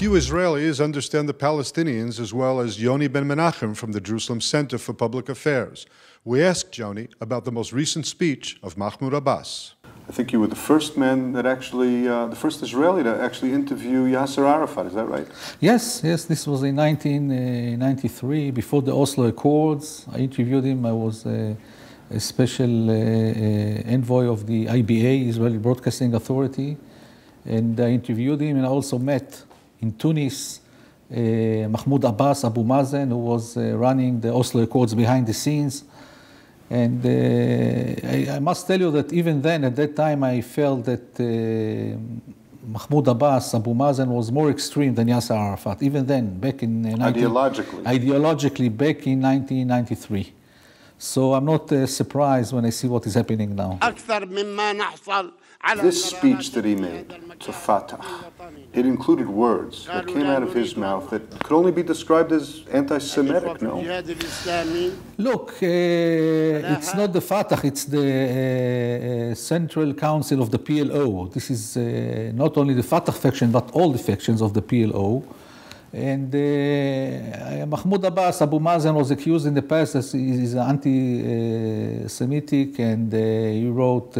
few Israelis understand the Palestinians as well as Yoni Ben Menachem from the Jerusalem Center for Public Affairs. We asked Yoni about the most recent speech of Mahmoud Abbas. I think you were the first man that actually, the first Israeli to actually interview Yasser Arafat, is that right? Yes, this was in 1993, before the Oslo Accords. I interviewed him. I was a special envoy of the IBA, Israeli Broadcasting Authority, and I interviewed him, and I also met in Tunis Mahmoud Abbas, Abu Mazen, who was running the Oslo Accords behind the scenes. And I must tell you that even then, at that time, I felt that Mahmoud Abbas, Abu Mazen, was more extreme than Yasser Arafat. Even then, back in ideologically, back in 1993. So I'm not surprised when I see what is happening now. This speech that he made to Fatah, it included words that came out of his mouth that could only be described as anti-Semitic, no? Look, it's not the Fatah, it's the Central Council of the PLO. This is not only the Fatah faction, but all the factions of the PLO. And Mahmoud Abbas, Abu Mazen, was accused in the past that he is anti-Semitic, and he wrote,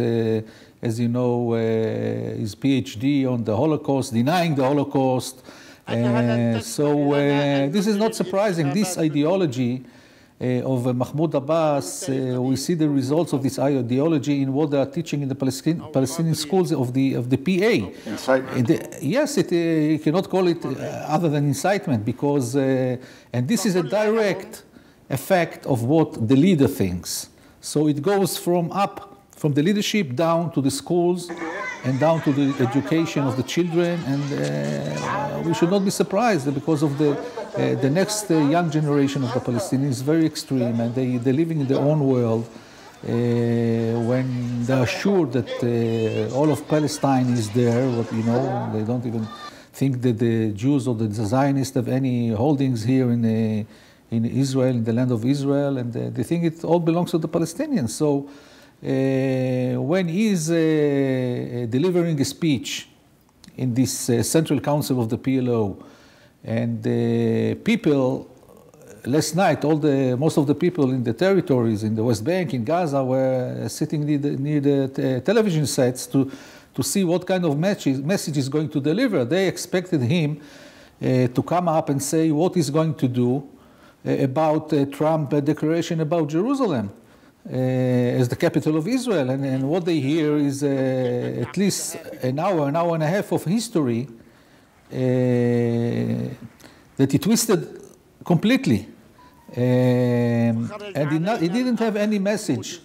as you know, his PhD on the Holocaust, denying the Holocaust. So this is not surprising. This ideology of Mahmoud Abbas, we see the results of this ideology in what they are teaching in the Palestinian schools of the PA. Incitement. Yes, you cannot call it other than incitement, because, and this is a direct effect of what the leader thinks. So it goes from the leadership down to the schools and down to the education of the children, and we should not be surprised because of the next young generation of the Palestinians is very extreme, and they're living in their own world when they are sure that all of Palestine is there. You know, they don't even think that the Jews or the Zionists have any holdings here in Israel, in the land of Israel, and they think it all belongs to the Palestinians. So when he's delivering a speech in this Central Council of the PLO, and people last night, most of the people in the territories, in the West Bank, in Gaza, were sitting near the television sets to see what kind of message he's going to deliver. They expected him to come up and say what he's going to do about Trump declaration about Jerusalem as the capital of Israel. And what they hear is at least an hour and a half of history that he twisted completely. And he didn't have any message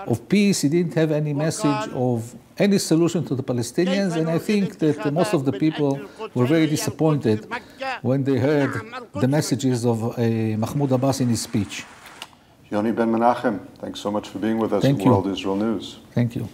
of peace, he didn't have any message of any solution to the Palestinians, and I think that most of the people were very disappointed when they heard the messages of Mahmoud Abbas in his speech. Yoni Ben Menachem, thanks so much for being with us at World Israel News. Thank you.